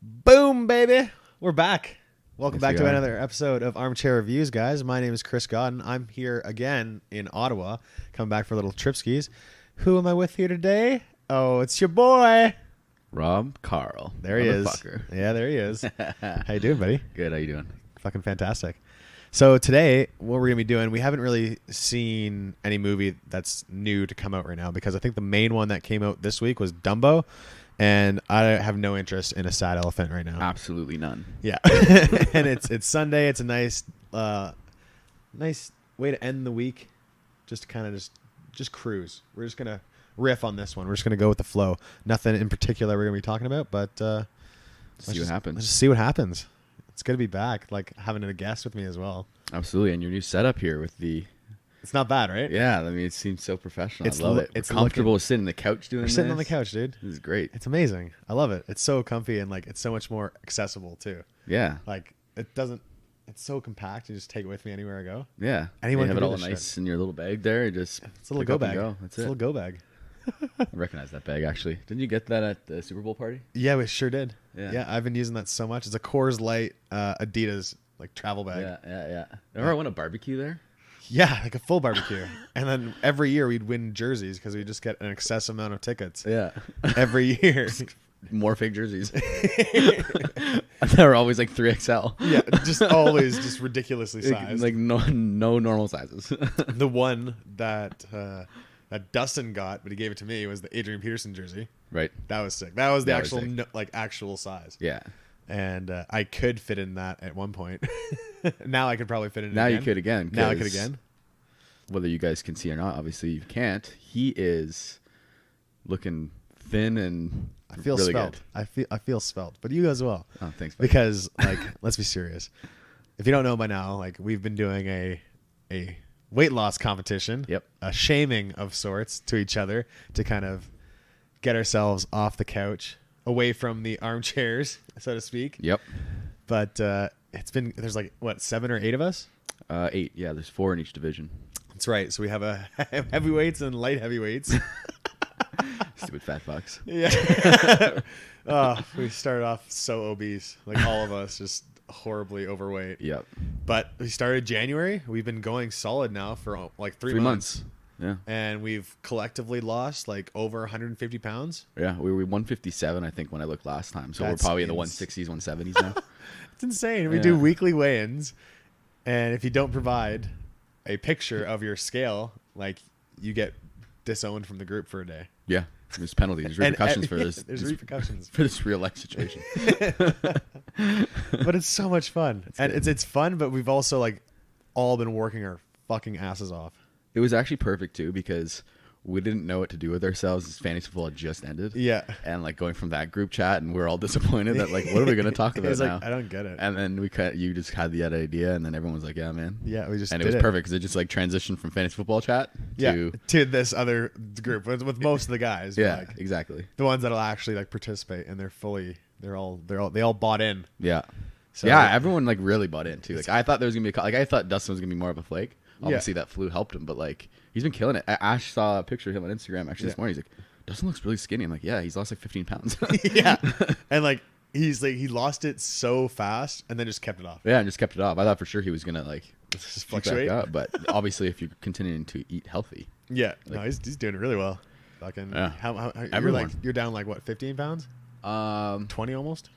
Boom, baby. We're back. Welcome Yes, back we to are. another episode of Armchair Reviews, guys. My name is Chris Godden. I'm here again in Ottawa, coming back for little trip skis. Who am I with here today? Oh, it's your boy. Rob Carle. There he is. Motherfucker. Yeah, there he is. How you doing, buddy? Good. How you doing? Fucking fantastic. So today, what we're going to be doing, we haven't really seen any movie that's new to come out right now because I think the main one that came out this week was Dumbo, and I have no interest in a sad elephant right now. Absolutely none. Yeah. And it's Sunday. It's a nice nice way to end the week. Just to kind of just cruise. We're just going to riff on this one. We're just going to go with the flow. Nothing in particular we're going to be talking about, but See what happens. Let's just see what happens. It's good to be back, like having a guest with me as well. Absolutely. And your new setup here with the... It's not bad, right? Yeah, I mean, it seems so professional. It's I love lo- it. it's We're comfortable sitting on the couch doing We're this. sitting on the couch, dude. This is great. It's amazing. I love it. It's so comfy and like it's so much more accessible too. Yeah. Like it's so compact. You just take it with me anywhere I go. Yeah. Anyone you have can it do all this nice shit. in your little bag there. Just It's a little pick go up and bag. Go. That's It's a it. little go bag. I recognize that bag, actually. Didn't you get that at the Super Bowl party? Yeah, we sure did. Yeah. Yeah, I've been using that so much. It's a Coors Light Adidas like travel bag. Yeah. Remember I went to barbecue there? Yeah, like a full barbecue. And then every year we'd win jerseys because we just get an excessive amount of tickets Yeah. every year. More fake jerseys. They were always like 3XL. Yeah, just always just ridiculously sized. Like no normal sizes. The one that Dustin got, but he gave it to me, was the Adrian Peterson jersey. Right. That was sick. That was the That was actual sick. actual size. Yeah. And I could fit in that at one point. Now I could probably fit in it Now again. you could again. Now I could 'cause again. Whether you guys can see or not, obviously you can't. He is looking thin and I feel really svelte. good. I feel svelte, but you as well. Oh, thanks. Buddy. Because like, let's be serious. If you don't know by now, like we've been doing a weight loss competition. Yep. A shaming of sorts to each other to kind of get ourselves off the couch, away from the armchairs, so to speak. Yep. But there's like what, 7 or 8 of us? 8. Yeah, there's 4 in each division. That's right. So we have a heavyweights and light heavyweights. Stupid fat fucks. Yeah. Oh, we started off so obese, like all of us, just horribly overweight. Yep. But we started January. We've been going solid now for like 3 months. Yeah. And we've collectively lost like over 150 pounds. Yeah. We were 157, I think, when I looked last time. So That's we're probably in the ins- 160s, 170s now. It's insane. We Yeah. do weekly weigh-ins, and if you don't provide a picture of your scale, like you get disowned from the group for a day. Yeah. There's penalties. There's And- repercussions for this. There's repercussions. For this real life situation. But it's so much fun. It's fun, but we've also like all been working our fucking asses off. It was actually perfect too because we didn't know what to do with ourselves as fantasy football had just ended. Yeah. And like going from that group chat and we're all disappointed that like, what are we going to talk It about was now? like, I don't get it. And then you just had the idea and then everyone was like, yeah, man. Yeah, we just And it did was perfect because it just like transitioned from fantasy football chat to this other group with most of the guys. yeah, Like, exactly. the ones that'll actually like participate, and they all bought in. Yeah. So Yeah. Everyone like really bought in too. Like I thought there was going to be I thought Dustin was going to be more of a flake. Obviously that flu helped him, but like he's been killing it. Ash saw a picture of him on Instagram actually this morning. He's like, Dustin looks really skinny. I'm like, yeah, he's lost like 15 pounds. Yeah, and like he lost it so fast, and then just kept it off. Yeah, and just kept it off. I thought for sure he was gonna like Just keep fluctuate. back up, but obviously if you're continuing to eat healthy, Yeah, no, he's doing really well. Fucking Yeah. how Everyone. you're down like what, 15 pounds, 20 almost.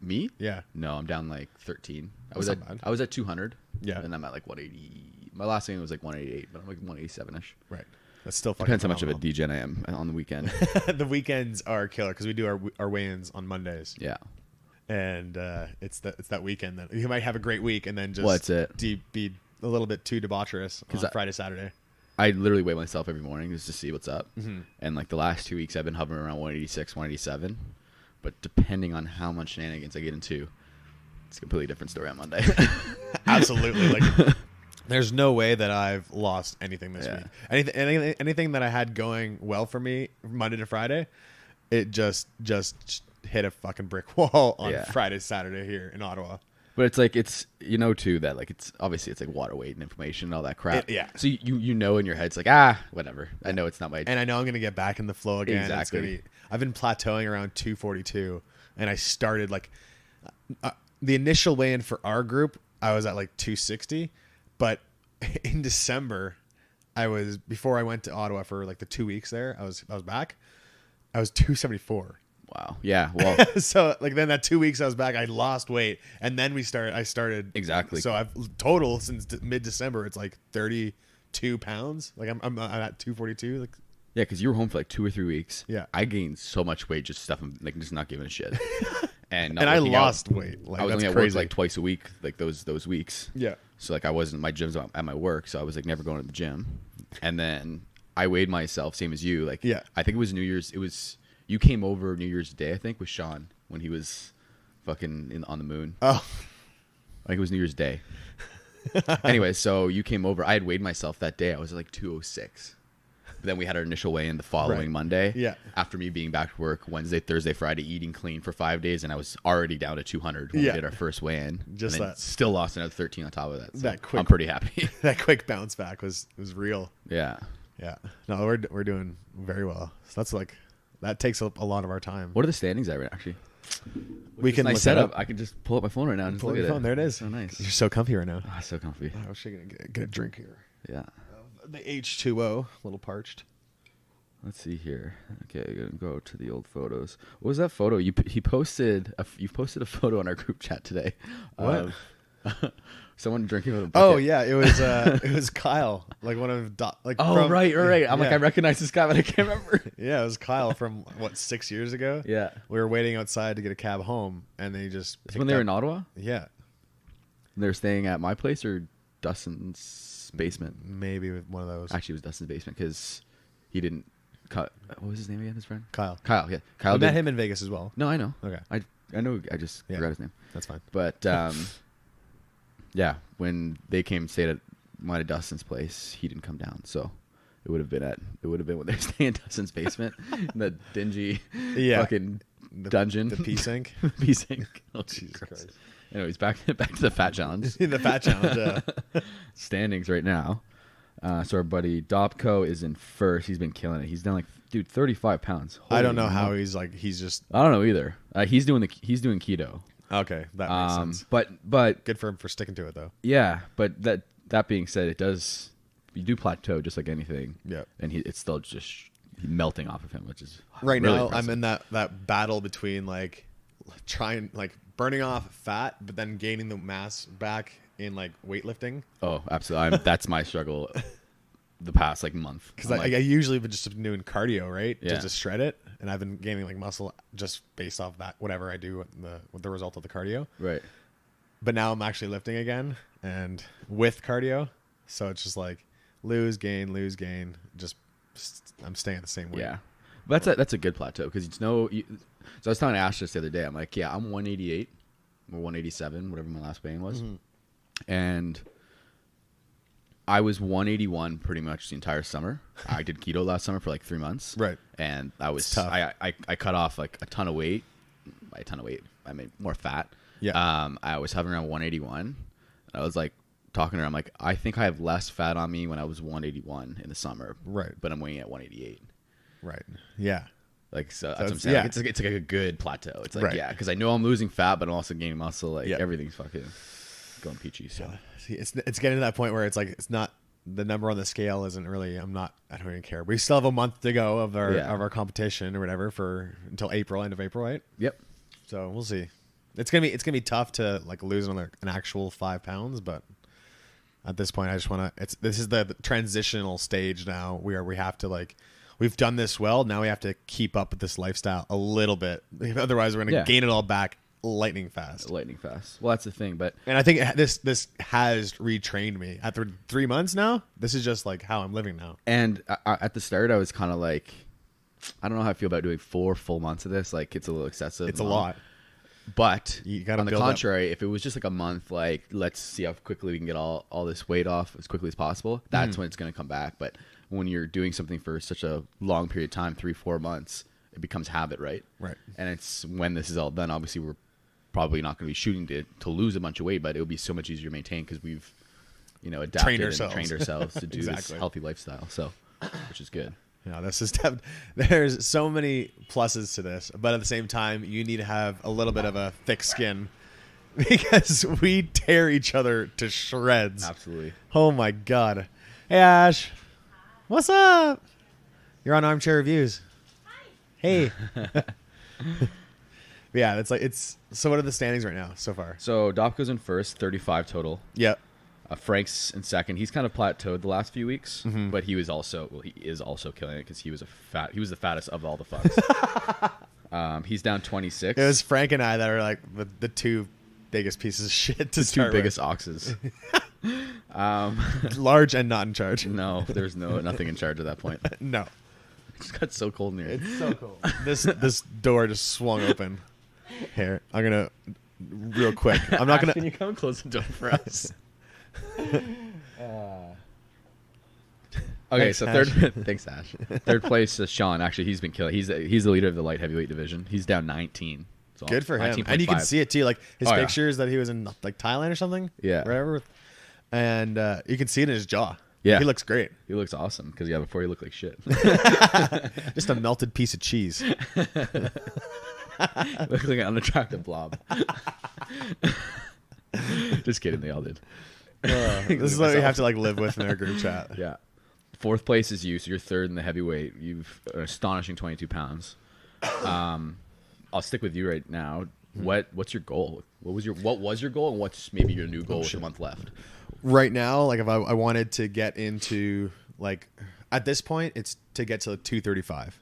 me? Yeah, No, I'm down like 13. That's not bad. I was at 200. Yeah. and I'm at like 180. My last thing was like 188, but I'm like 187 ish. right. That's still fucking Depends how much of a phenomenal. degen I am on the weekend. The weekends are killer because we do our weigh-ins on Mondays, Yeah, and it's that weekend that you might have a great week and then just Well, that's it. be a little bit too debaucherous on Friday, Saturday. I literally weigh myself every morning just to see what's up. Mm-hmm. And like the last 2 weeks, I've been hovering around 186, 187. But depending on how much shenanigans I get into, it's a completely different story on Monday. Absolutely. Like, there's no way that I've lost anything this Yeah. week. Anything that I had going well for me Monday to Friday, it just hit a fucking brick wall on Yeah. Friday, Saturday here in Ottawa. But it's like too that like it's obviously it's like water weight and inflammation and all that crap. Yeah. So you know in your head it's like whatever. I know it's not my And I know I'm gonna get back in the flow again. It's Exactly. I've been plateauing around 242 and I started like the initial weigh-in for our group. I was at like 260, but in December, before I went to Ottawa for like the 2 weeks there. I was back. I was 274. Wow. Yeah. Well, so like then that 2 weeks I was back, I lost weight, and then I started exactly. So I've total since mid-December, it's like 32 pounds. Like I'm at 242. Like yeah, because you were home for like 2 or 3 weeks. Yeah, I gained so much weight just stuff, like just not giving a shit. And I lost weight. Like, I was only at crazy. work like twice a week, like those weeks. Yeah. So like I wasn't, my gym's at my work, so I was like never going to the gym. And then I weighed myself, same as you. Like I think it was New Year's. You came over New Year's Day, I think, with Sean when he was fucking on the moon. Oh, I think it was New Year's Day. Anyway, so you came over. I had weighed myself that day. I was at like 206. But then we had our initial weigh-in the following Monday. Yeah. After me being back to work Wednesday, Thursday, Friday, eating clean for 5 days, and I was already down to 200 when we did our first weigh-in. Just and that. Still lost another 13 on top of that. So that quick, I'm pretty happy. That quick bounce back was real. Yeah. Yeah. No, we're doing very well. So that's like that takes a lot of our time. What are the standings at right now, actually? We can nice look setup. up. I can just pull up my phone right now and just Pull look your at phone. There it is. So nice. You're so comfy right now. Ah, so comfy. I was gonna get a drink here. Yeah. The H2O, a little parched. Let's see here. Okay, gonna go to the old photos. What was that photo? You posted a photo on our group chat today. What? Someone drinking with a Oh bucket. yeah, it was Kyle, like one of like. Oh right. I'm like yeah. I recognize this guy, but I can't remember. Yeah, it was Kyle from 6 years ago. Yeah. We were waiting outside to get a cab home, and they just. It's when they were in Ottawa. Yeah. They were staying at my place or Dustin's basement. Maybe with one of those. Actually, it was Dustin's basement because he didn't cut. What was his name again? His friend Kyle. Yeah, Kyle. I met him in Vegas as well. No, I know. Okay. I know. I just forgot his name. That's fine. But yeah, when they came and stayed at mine at Dustin's place, he didn't come down. So it would have been when they were staying in Dustin's basement in the dingy fucking dungeon. The pee sink. Pee sink. Oh Jesus Christ. Anyways, back to the fat challenge. The fat challenge. Standings right now. So our buddy Dobko is in first. He's been killing it. He's done 35 pounds. I don't know how he's just. I don't know either. He's doing keto. Okay, that makes sense. But good for him for sticking to it though. Yeah, but that being said, you do plateau just like anything. Yeah, and it's still just melting off of him, which is right really now. impressive. I'm in that battle between trying burning off fat, but then gaining the mass back in weightlifting. Oh, absolutely. That's my struggle. The past month, because I usually been just doing cardio, right? Yeah. Just to shred it, and I've been gaining muscle just based off that whatever I do with the result of the cardio. Right. But now I'm actually lifting again, and with cardio, so it's just lose gain. Just I'm staying the same weight. Yeah, but that's a good plateau because so I was telling Ash this the other day. I'm like, yeah, I'm 188 or 187, whatever my last weigh-in was, and I was 181 pretty much the entire summer. I did keto last summer for 3 months. Right. And I was tough. I cut off a ton of weight. By a ton of weight, I mean more fat. Yeah. I was hovering around 181. I was talking to her. I'm like, I think I have less fat on me when I was 181 in the summer. Right. But I'm weighing at 188. Right. Yeah. So that's what I'm saying. Yeah. It's like a good plateau. It's Right. yeah, because I know I'm losing fat, but I'm also gaining muscle. Everything's fucking going peachy. So See, it's getting to that point where it's not the number on the scale isn't really. I don't even care. We still have a month to go of our competition or whatever until end of April, right? Yep. So we'll see. It's gonna be tough to lose an actual 5 pounds, but at this point I just want to. This is the transitional stage now where we have to we've done this well. Now we have to keep up with this lifestyle a little bit. Otherwise, we're gonna gain it all back lightning fast. Well, that's the thing, and I think this has retrained me after 3 months now. This is just how I'm living now. And at the start, I was kind of I don't know how I feel about doing 4 full months of this. It's a little excessive. It's a lot. But you gotta on the contrary, if it was just a month, let's see how quickly we can get all this weight off as quickly as possible. That's when it's going to come back. But when you're doing something for such a long period of time, 3-4 months, it becomes habit, right? Right. And it's when this is all done. Obviously, we're probably not going to be shooting to lose a bunch of weight, but it'll be so much easier to maintain because we've adapted and trained ourselves to do Exactly. this healthy lifestyle. So, which is good. Yeah, this is there's so many pluses to this, but at the same time, you need to have a little bit of a thick skin because we tear each other to shreds. Absolutely. Oh my god. Hey Ash, what's up? You're on Armchair Reviews. Hi. Hey. Yeah, it's. So what are the standings right now so far? So Dopko's in first, 35 total. Yep. Frank's in second. He's kind of plateaued the last few weeks, but he is also killing it because he was the fattest of all the fucks. He's down 26. It was Frank and I that are like the two biggest pieces of shit to the start two biggest oxes. Large and not in charge. No, there's nothing in charge at that point. No. It just got so cold in here. It's so cold. This door just swung open. Here, I'm gonna real quick. I'm not gonna. Can you come close the door for us? Okay, Thanks, so Ash. thanks Ash. Third place is Sean. Actually, he's been killing. He's the leader of the light heavyweight division. He's down 19. So Good for him. 19.5. And you can see it too, like his Oh, yeah. pictures that he was in like Thailand or something. Yeah. Wherever. And you can see it in his jaw. Yeah. He looks great. He looks awesome because before he looked like shit. Just a melted piece of cheese. Looks like an unattractive blob. Just kidding, they all did. This is what we have to like live with in our group chat. Yeah. Fourth place is you, so you're third in the heavyweight. You've an astonishing 22 pounds. I'll stick with you right now. What's your goal? What was your goal, and what's maybe your new goal with a month left? Right now, like if I wanted to get into like at this point, it's to get to 235.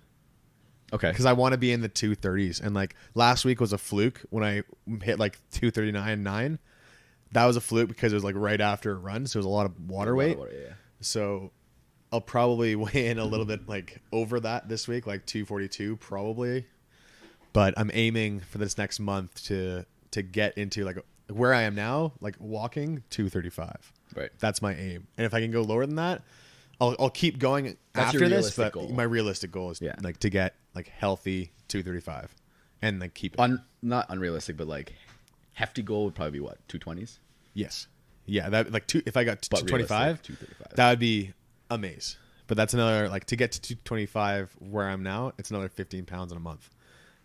Okay. Because I want to be in the 230s, and like last week was a fluke when I hit like 239.9. That was a fluke because it was like right after a run, so it was a lot of water weight. Yeah. So I'll probably weigh in a little bit like over that this week, like 242 probably. But I'm aiming for this next month to get into like where I am now, like walking 235. Right. That's my aim. And if I can go lower than that, I'll keep going That's after your this. realistic But goal. my realistic goal is like to get like healthy 235 and like keep it. Not unrealistic, but like hefty goal would probably be what, 220s? Yes. Yeah. That like if I got But 225, 235. that would be amazing. But that's another like to get to 225 where I'm now. It's another 15 pounds in a month.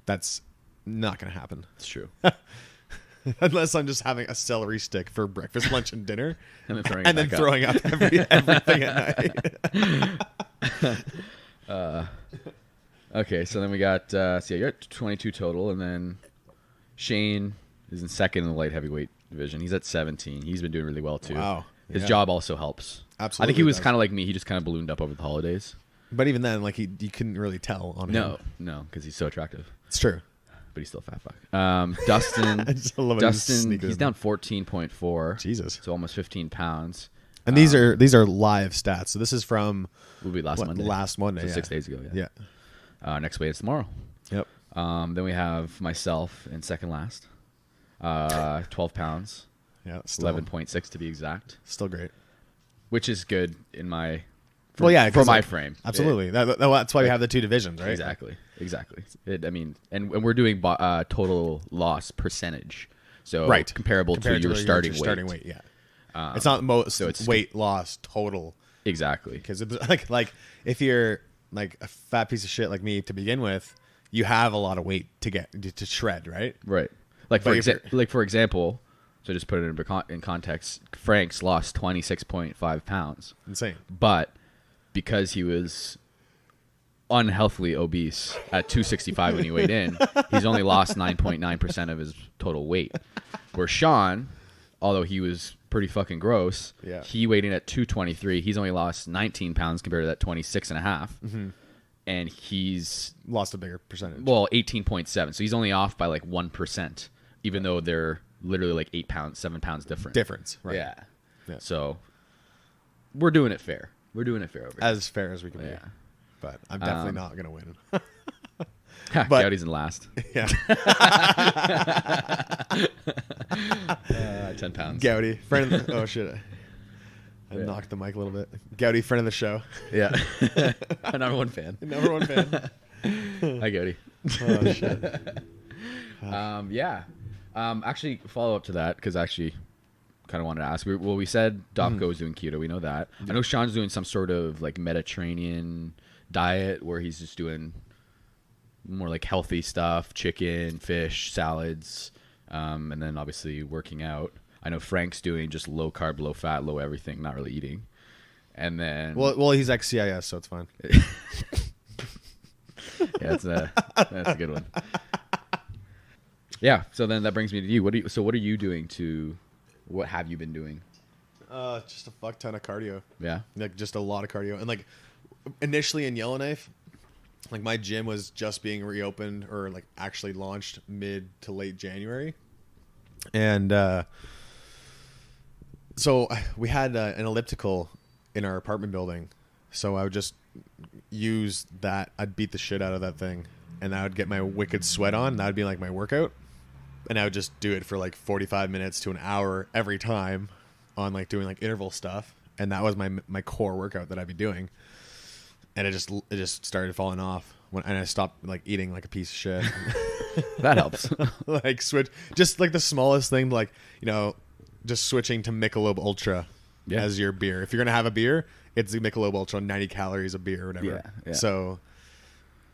That's not going to happen. It's true. Unless I'm just having a celery stick for breakfast, lunch, and dinner, And then throwing up everything at night. Okay, so then we got so yeah, you're at 22 total, and then Shane is in second in the light heavyweight division. He's at 17. He's been doing really well too. Wow. His Yeah. job also helps. Absolutely I think he was does. kind of like me. He just kind of ballooned up over the holidays. But even then, like you couldn't really tell on him. No, because he's so attractive. It's true. But he's still a fat fuck. Dustin, I just love how you Dustin, sneak it he's in. down 14.4. Jesus. So almost 15 pounds. And these are live stats. So this is from Will be last Monday. Last Monday, So yeah. 6 days ago. Yeah. Next weigh is tomorrow. Yep. Then we have myself in second last. 12 pounds. Yeah. Still, 11.6 to be exact. Still great. Which is good in my Well, yeah, for 'cause, my like, frame. Absolutely. That's why we have the two divisions, right? Exactly. I mean, and we're doing total loss percentage. So Right. comparable to your starting weight. Starting weight, yeah. It's not most so it's weight loss total. Exactly. Because it's like if you're like a fat piece of shit like me to begin with, you have a lot of weight to get to shred, right? Right. Like But for example, so just put it in context, Frank's lost 26.5 pounds. Insane. But because he was unhealthily obese at 265 when he weighed in, he's only lost 9.9% of his total weight. Where Sean, although he was pretty fucking gross, Yeah. he weighed in at 223. He's only lost 19 pounds compared to that 26 and a half. Mm-hmm. And he's, Lost a bigger percentage. well, 18.7. So he's only off by like 1%, even though they're literally like 8 pounds, 7 pounds different. Difference, right? Yeah. Yeah. So we're doing it fair. We're doing it fair over here. As fair as we can be. Yeah. But I'm definitely not gonna win. But but- Gowdy's in last. Yeah. 10 pounds. Gowdy, friend of the, oh shit. I knocked the mic a little bit. Gowdy, friend of the show. Yeah. Our number one fan. Number one fan. Hi, Gowdy. Oh shit. Yeah. Actually, follow up to that, because I actually kind of wanted to ask. We said Domko was doing keto. We know that. I know Sean's doing some sort of like Mediterranean diet where he's just doing more like healthy stuff, chicken, fish, salads, and then obviously working out. I know Frank's doing just low carb, low fat, low everything, not really eating. And then well, he's ex-CIS, so it's fine. Yeah, that's a good one. Yeah, so then that brings me to you. What are you doing what have you been doing? Just a fuck ton of cardio. Yeah. Like just a lot of cardio. And like initially in Yellowknife, like my gym was just being reopened or like actually launched mid to late January. And so we had an elliptical in our apartment building. So I would just use that. I'd beat the shit out of that thing and I would get my wicked sweat on. That would be like my workout. And I would just do it for like 45 minutes to an hour every time on like doing like interval stuff. And that was my core workout that I'd be doing. And it just started falling off and I stopped like eating like a piece of shit. That helps. Like switch, just like the smallest thing, like, you know, just switching to Michelob Ultra as your beer. If you're going to have a beer, it's the Michelob Ultra, 90 calories a beer or whatever. Yeah. So,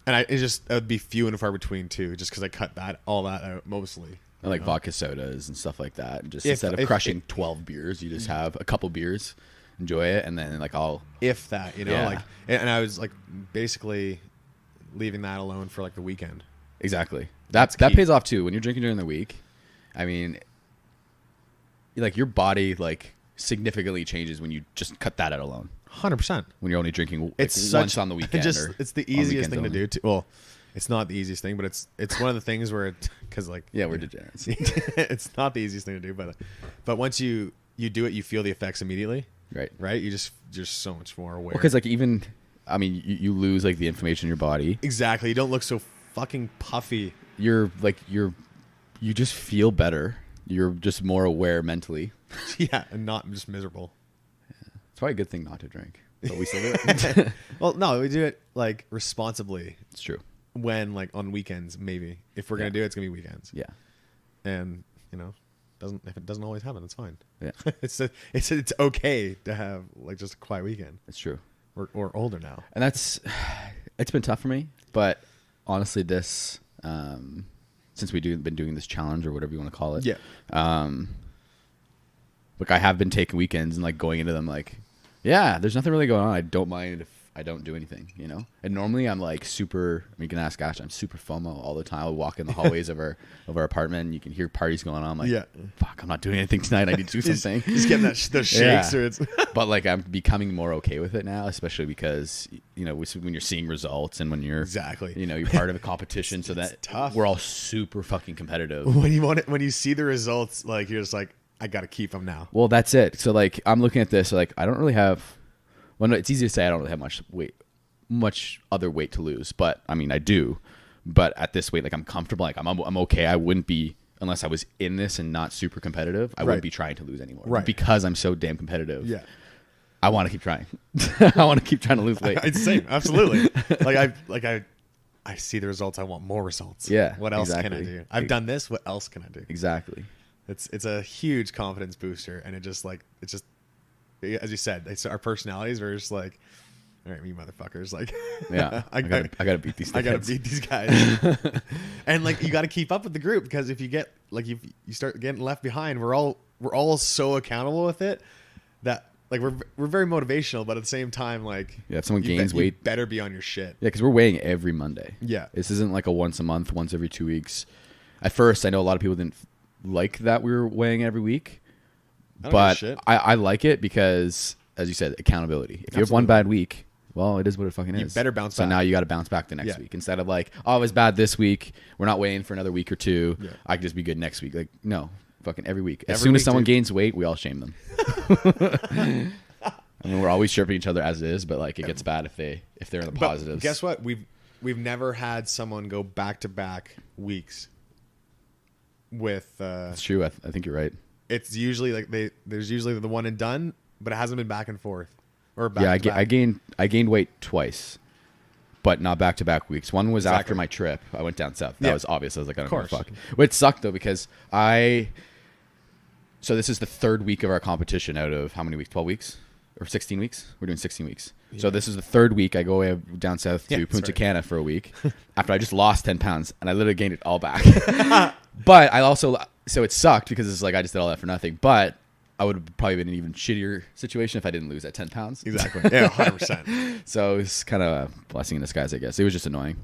and it would be few and far between too, just because I cut all that out mostly. I like vodka sodas and stuff like that. Just instead of crushing 12 beers, you just have a couple beers, enjoy it, and then like if that, you know, like, and I was like basically leaving that alone for like the weekend. Exactly. That pays off too. When you're drinking during the week, I mean, like your body like significantly changes when you just cut that out alone. 100%. When you're only drinking like it's once on the weekend. It's the easiest thing to do. Well, it's not the easiest thing, but it's one of the things where because like we're degenerates. It's not the easiest thing to do, but once you do it, you feel the effects immediately. Right. You're so much more aware. Because like even, I mean, you lose like the inflammation in your body. Exactly. You don't look so fucking puffy. You just feel better. You're just more aware mentally. Yeah, and not just miserable. Yeah. It's probably a good thing not to drink, but we still do it. Well, no, we do it like responsibly. It's true. When like on weekends, maybe if we're gonna do it, it's gonna be weekends. Yeah, and you know, if it doesn't always happen, it's fine. Yeah, it's okay to have like just a quiet weekend. It's true. We're older now, and it's been tough for me. But honestly, this since been doing this challenge or whatever you want to call it, like I have been taking weekends and like going into them like, there's nothing really going on. I don't mind if I don't do anything, you know. And normally I'm like super. I mean, you can ask Ash. I'm super FOMO all the time. I'll walk in the hallways of our apartment, and you can hear parties going on. I'm like, fuck, I'm not doing anything tonight. I need to do something. Just getting those shakes. Or it's but like I'm becoming more okay with it now, especially because you know when you're seeing results and when you're you know, you're part of a competition, so that tough. We're all super fucking competitive. When you see the results, like you're just like, I got to keep them now. Well, that's it. So like I'm looking at this, like I don't really have. Well, no, it's easy to say I don't really have much other weight to lose, but I mean I do. But at this weight, like I'm comfortable, like I'm okay. I wouldn't be unless I was in this and not super competitive. I wouldn't be trying to lose anymore, because I'm so damn competitive. Yeah, I want to keep trying. I want to keep trying to lose weight. It's the same, absolutely. I see the results. I want more results. Yeah, what else can I do? I've done this. What else can I do? Exactly. It's a huge confidence booster, and it's just as you said, it's our personalities were just like, all right, you motherfuckers, like, I gotta beat these. I gotta beat these guys, and like you got to keep up with the group, because if you get like you start getting left behind, we're all so accountable with it that like we're very motivational, but at the same time, like if someone gains weight, you better be on your shit. Yeah, because we're weighing every Monday. Yeah, this isn't like a once a month, once every 2 weeks. At first, I know a lot of people didn't like that we were weighing every week. But I like it because, as you said, accountability. If you have one bad week, well, it is what it fucking is. You better bounce back. So now you got to bounce back the next week. Instead of like, oh, it was bad this week, we're not weighing for another week or two. Yeah. I can just be good next week. Like, no, fucking every week. As soon as someone gains weight, we all shame them. I mean, we're always chirping each other as it is, but like it gets bad if they're in the positives. But guess what? We've never had someone go back-to-back weeks with... That's true. I think you're right. It's usually like there's usually the one and done, but it hasn't been back and forth or back. I gained weight twice, but not back to back weeks. One was after my trip. I went down south. That was obvious. I was like, I don't give a fuck. But it sucked though, because so this is the third week of our competition out of how many weeks? 12 weeks or 16 weeks. We're doing 16 weeks. Yeah. So this is the third week. I go away down south to Punta Cana for a week after I just lost 10 pounds and I literally gained it all back. But I also, so it sucked because it's like I just did all that for nothing. But I would have probably been in an even shittier situation if I didn't lose that 10 pounds. Exactly. Yeah, 100%. So it was kind of a blessing in disguise, I guess. It was just annoying.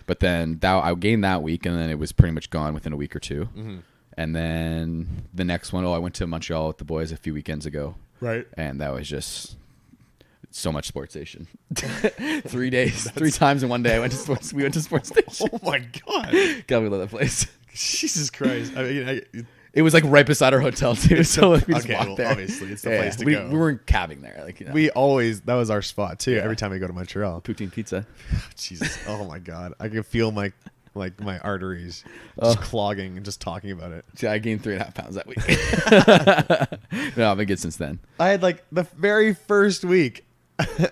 But then I gained that week, and then it was pretty much gone within a week or two. Mm-hmm. And then the next one, I went to Montreal with the boys a few weekends ago. Right. And that was just so much Sports Station. 3 days, 3 times in one day. We went to Sports Station. Oh my God. God, we love that place. Jesus Christ. I mean, it was like right beside our hotel too, so we just walked there. Obviously, it's the place to go. We weren't cabbing there, like we always that was our spot too. Yeah. Every time we go to Montreal, poutine pizza. Jesus, oh my God, I can feel my arteries just clogging and just talking about it. See, I gained 3.5 pounds that week. No, I've been good since then. I had like the very first week.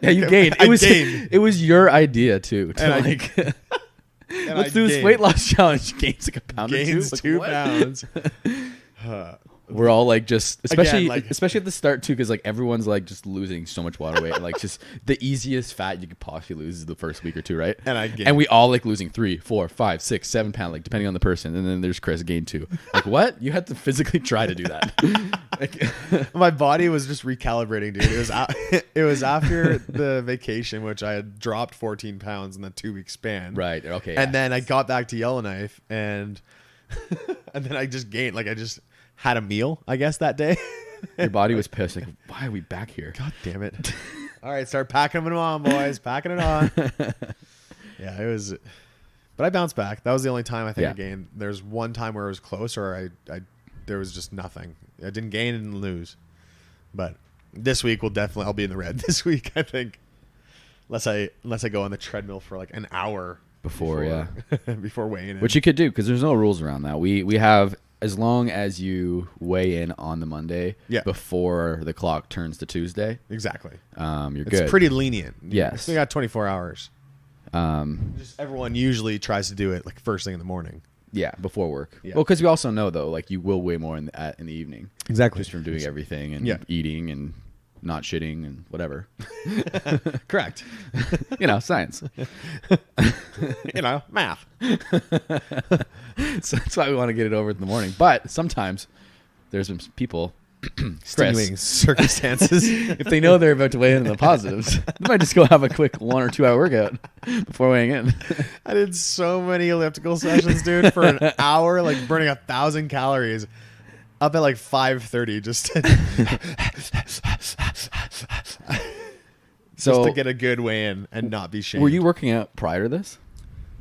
Yeah, you gained. It was your idea too. Let's do this weight loss challenge. Gains like a pound or two. Gains 2 pounds. We're all like just, especially at the start too, because like everyone's like just losing so much water weight. Like just the easiest fat you could possibly lose is the first week or two, right? And we all like losing 3, 4, 5, 6, 7 pounds, like depending on the person. And then there's Chris gained 2. Like what? You had to physically try to do that. My body was just recalibrating, dude. It was after the vacation, which I had dropped 14 pounds in the 2-week span. Right. Okay. And then I got back to Yellowknife and then I just gained, like I just had a meal, I guess, that day. Your body was pissed. Like, why are we back here? God damn it. All right, start packing them on, boys. Packing it on. Yeah, it was. But I bounced back. That was the only time I think I gained. There's one time where it was close or there was just nothing. I didn't gain and lose. But this week I'll be in the red this week, I think. Unless I go on the treadmill for like an hour before weighing in. Which you could do because there's no rules around that. We have, as long as you weigh in on the Monday before the clock turns to Tuesday. Exactly. You're good. It's pretty lenient. Yes. We got 24 hours. Just everyone usually tries to do it like first thing in the morning. Yeah, before work. Yeah. Yeah. Well, because we also know though, like you will weigh more in the evening. Exactly. Just from doing everything and eating and not shitting and whatever. Correct. Science. Math. So that's why we want to get it over in the morning. But sometimes there's some people, extenuating circumstances. If they know they're about to weigh in the positives, they might just go have a quick 1 or 2 hour workout before weighing in. I did so many elliptical sessions, dude, for an hour, like burning 1,000 calories. Up at like 5:30 just to get a good weigh in and not be shamed. Were you working out prior to this?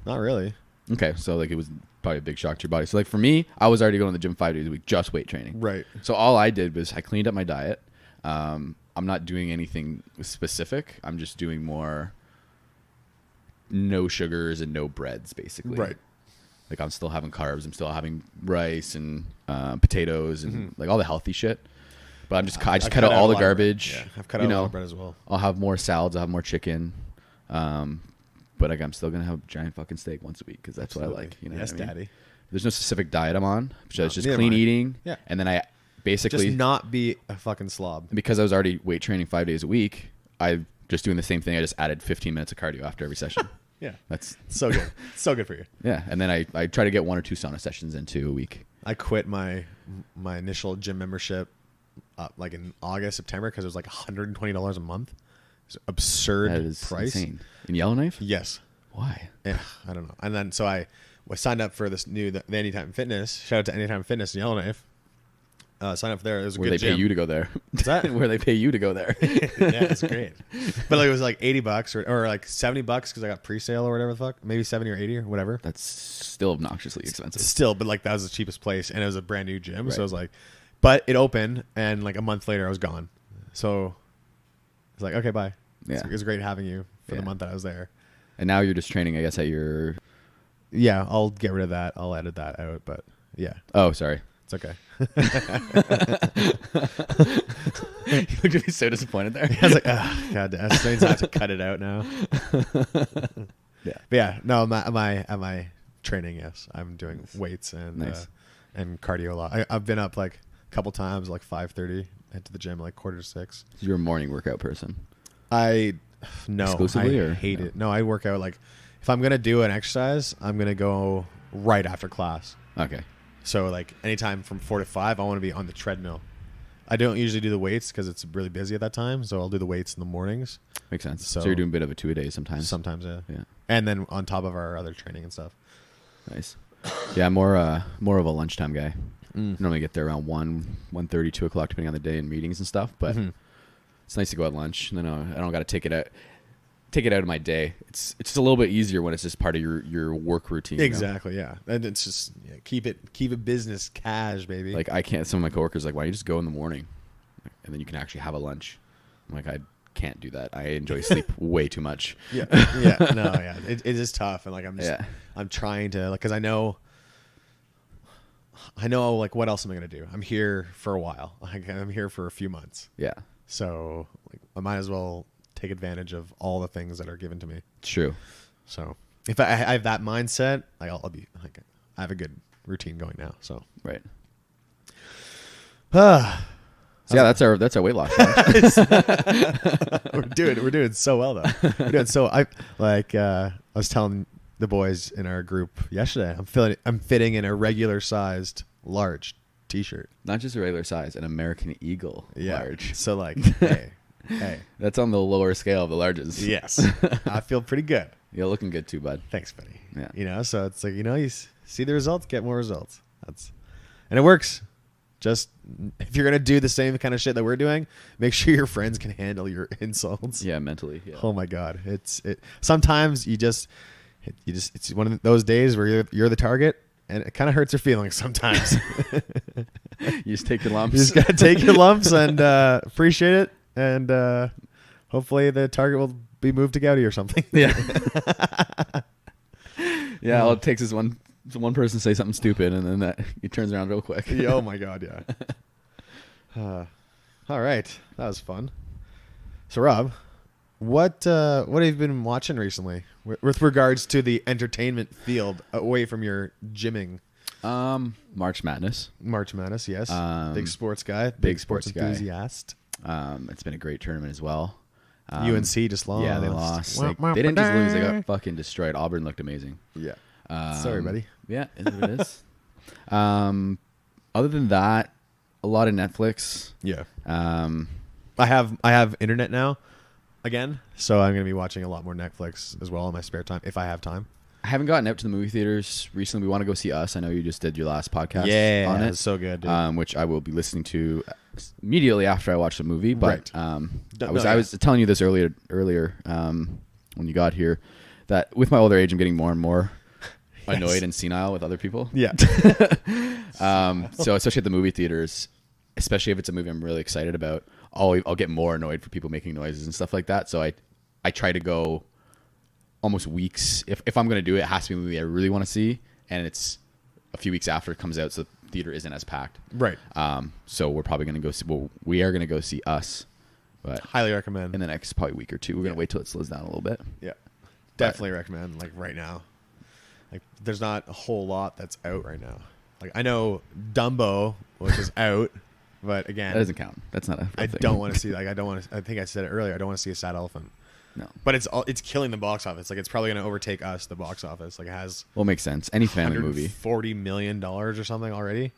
Not really. Okay, so like it was probably a big shock to your body. So like for me, I was already going to the gym 5 days a week, just weight training. Right. So all I did was I cleaned up my diet. I'm not doing anything specific. I'm just doing more no sugars and no breads, basically. Right. Like I'm still having carbs. I'm still having rice and potatoes and like all the healthy shit. But I just cut out all the garbage. Yeah, I've cut out all the bread as well. I'll have more salads. I'll have more chicken. But like I'm still gonna have a giant fucking steak once a week because that's what I like. Yes, what I mean? Daddy. There's no specific diet I'm on. It's just clean eating. Yeah. And then I basically just not be a fucking slob. Because I was already weight training 5 days a week. I just doing the same thing. I just added 15 minutes of cardio after every session. Yeah, that's so good. So good for you. Yeah, and then I try to get 1 or 2 sauna sessions into a week. I quit my initial gym membership like in August, September because it was like $120 a month. It's an absurd that is price. Insane. In Yellowknife? Yes. Why? Yeah, I don't know. And then so I signed up for this the Anytime Fitness. Shout out to Anytime Fitness in Yellowknife. Sign up for there. It was a good gym. Where they pay you to go there. What's that? Where they pay you to go there. Yeah, it's great. But like, it was like $80 or like $70 because I got pre-sale or whatever the fuck. Maybe 70 or 80 or whatever. That's still obnoxiously expensive. Still, but like that was the cheapest place and it was a brand new gym. Right. So I was like, but it opened and like a month later I was gone. So it's like, okay, bye. Yeah. It was great having you for the month that I was there. And now you're just training, I guess, at your... Yeah, I'll get rid of that. I'll edit that out, but yeah. Oh, sorry. It's okay. You looked at me so disappointed there. I was like, oh, God, I have to cut it out now. Yeah. But yeah, no, am I training? Yes. I'm doing weights and nice. And cardio a lot. I've been up like couple times, like 5:30. Head to the gym like 5:45. You're a morning workout person. No, Exclusively, I or hate no? it. No, I work out like if I'm gonna do an exercise, I'm gonna go right after class. Okay. So like anytime from 4 to 5, I want to be on the treadmill. I don't usually do the weights because it's really busy at that time. So I'll do the weights in the mornings. Makes sense. So So you're doing a bit of a 2-a-day sometimes. Sometimes, yeah. Yeah. And then on top of our other training and stuff. Nice. Yeah, more of a lunchtime guy. Mm. Normally get there around 1:30, 2 o'clock, depending on the day and meetings and stuff. But it's nice to go at lunch, and then I don't got to take it out of my day. It's just a little bit easier when it's just part of your work routine. Exactly, yeah. And it's just keep it business cash, baby. Like I can't. Some of my coworkers are like, why don't you just go in the morning, and then you can actually have a lunch. I'm like, I can't do that. I enjoy sleep way too much. Yeah. No, yeah. It is tough, and like I'm trying to because I know like what else am I gonna do? I'm here for a while. I'm here for a few months. Yeah. So like, I might as well take advantage of all the things that are given to me. True. So if I have that mindset, like I'll be like I have a good routine going now. So Right. so Yeah, that's our weight loss. we're doing so well though. We're doing so I was telling the boys in our group yesterday. I'm fitting in a regular sized large t-shirt. Not just a regular size, an American Eagle large. So like, hey. That's on the lower scale of the larges. Yes. I feel pretty good. You're looking good too, bud. Thanks, buddy. Yeah. So it's like, you see the results, get more results. And it works. Just if you're going to do the same kind of shit that we're doing, make sure your friends can handle your insults. Yeah, mentally. Yeah. Oh my God. Sometimes it's one of those days where you're the target and it kind of hurts your feelings sometimes. You just take your lumps. You just got to take your lumps and appreciate it. And hopefully the target will be moved to Gouty or something. Yeah. Yeah, all it takes is one person to say something stupid, and then it turns around real quick. Yeah, oh my God, yeah. All right, that was fun. So Rob, what have you been watching recently with regards to the entertainment field away from your gymming? March Madness. March Madness, yes. Big sports guy. Big sports guy. enthusiast. It's been a great tournament as well. UNC just lost. Yeah, they lost. They didn't just lose. They got fucking destroyed. Auburn looked amazing. Yeah. Sorry, buddy. Yeah, it is what it is. Other than that, a lot of Netflix. Yeah. I have internet now again, so I'm going to be watching a lot more Netflix as well in my spare time if I have time. I haven't gotten out to the movie theaters recently. We want to go see Us. I know you just did your last podcast on it. It's so good, dude. Which I will be listening to immediately after I watch the movie. But Right. I was telling you this earlier when you got here that with my older age, I'm getting more and more annoyed and senile with other people. Yeah. So especially at the movie theaters, especially if it's a movie I'm really excited about, I'll get more annoyed for people making noises and stuff like that. So I try to go almost weeks. If I'm going to do it, it has to be a movie I really want to see, and it's a few weeks after it comes out, so the theater isn't as packed. Right. So we're probably going to go see. Well, we are going to go see Us, but Highly recommend. in the next probably week or two, we're going to wait till it slows down a little bit. Yeah. Definitely recommend. Like right now, like there's not a whole lot that's out right now. Like I know Dumbo, which is out, but again, That doesn't count. That's not a. I thing. don't want to see. Like I don't want to. I think I said it earlier. I don't want to see a sad elephant. No. But it's killing the box office. Like it's probably going to overtake Us, the box office. Like it has Well, makes sense. Any family movie $40 million or something already.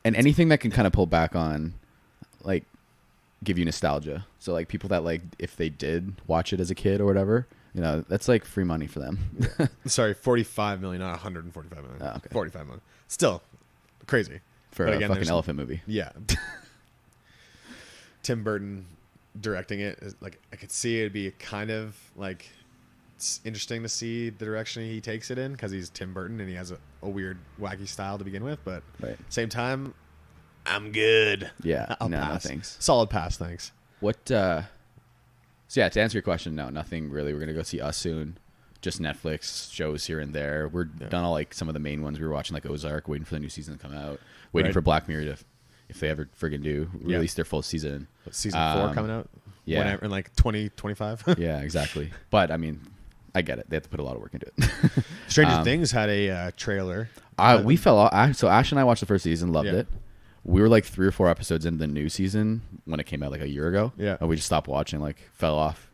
and anything that can kind of pull back on, like, give you nostalgia. So like people that like if they did watch it as a kid or whatever, that's like free money for them. Yeah. Sorry, 45 million, not 145 million. Oh, okay. 45 million. Still crazy For but a again, fucking there's- elephant movie. Yeah. Tim Burton directing it is like I could see it'd be kind of like it's interesting to see the direction he takes it in because he's Tim Burton and he has a weird wacky style to begin with, but Right. same time I'm good. Yeah. I'll no, pass. thanks. Solid pass, thanks. What? So yeah, to answer your question, no, nothing really. We're gonna go see Us soon. Just Netflix shows here and there. We're done all like some of the main ones. We were watching like Ozark, waiting for the new season to come out, waiting Right. for Black Mirror to, if they ever friggin' do, release their full season. Season 4 coming out? yeah. Whenever, in like 2025? Yeah, exactly. But I mean, I get it. They have to put a lot of work into it. Stranger Things had a trailer. We fell off. So Ash and I watched the first season, loved Yeah. it. We were like 3 or 4 episodes into the new season when it came out like a year ago. Yeah. And we just stopped watching, like fell off.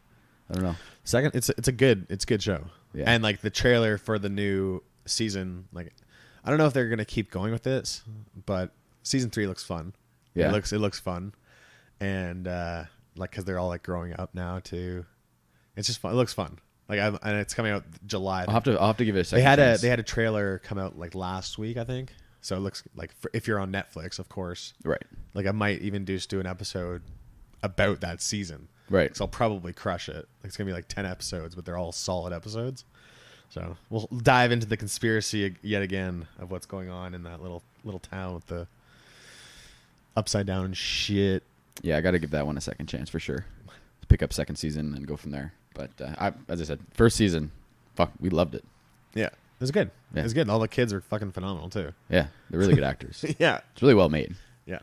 I don't know. Second, it's a good show. Yeah. And like the trailer for the new season, like I don't know if they're gonna keep going with this, but season 3 looks fun. Yeah. It looks fun, and like because they're all like growing up now too. It's just fun. It looks fun. Like and it's coming out July. I'll have to give it a second. They had a trailer come out like last week, I think. So it looks like if you're on Netflix, of course, right. Like I might even just do an episode about that season. Right. So I'll probably crush it. Like it's gonna be like 10 episodes, but they're all solid episodes. So we'll dive into the conspiracy yet again of what's going on in that little town with the upside down shit. Yeah, I got to give that one a second chance for sure. Pick up second season and go from there. But as I said, first season, fuck, we loved it. Yeah, it was good. Yeah. It was good. All the kids are fucking phenomenal too. Yeah, they're really good actors. Yeah, It's really well made. yeah.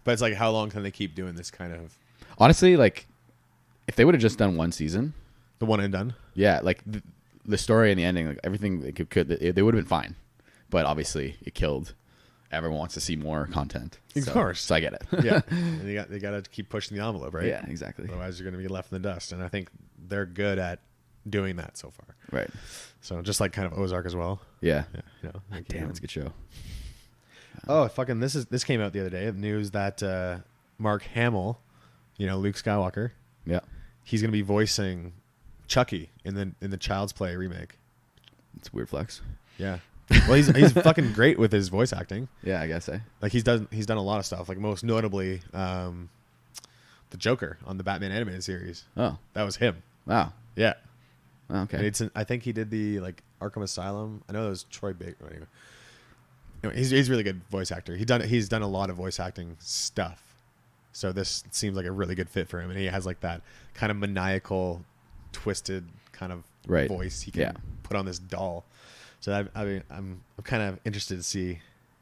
But it's like, how long can they keep doing this kind of Honestly, like, if they would have just done one season, the one and done? yeah, like the story and the ending, like everything they they would have been fine. But obviously, it killed. Everyone wants to see more content. Of course. So I get it. Yeah, and they got to keep pushing the envelope, right? Yeah, exactly. Otherwise, you're going to be left in the dust. And I think they're good at doing that so far. Right. So just like kind of Ozark as well. Yeah. Yeah. You know, like, Damn, it's a good show. Oh, fucking! This came out the other day. News that Mark Hamill, you know, Luke Skywalker, Yeah. he's going to be voicing Chucky in the Child's Play remake. It's a weird flex. Yeah. Well, he's fucking great with his voice acting. Yeah, I guess. Like he's done a lot of stuff. Like most notably, the Joker on the Batman animated series. Oh. That was him. Wow. Yeah. Oh, okay. And I think he did the like Arkham Asylum. I know that was Troy Baker. Anyway, he's a really good voice actor. He's done a lot of voice acting stuff. So this seems like a really good fit for him, and he has like that kind of maniacal, twisted kind of Right. voice he can put on this doll. So I'm kind of interested to see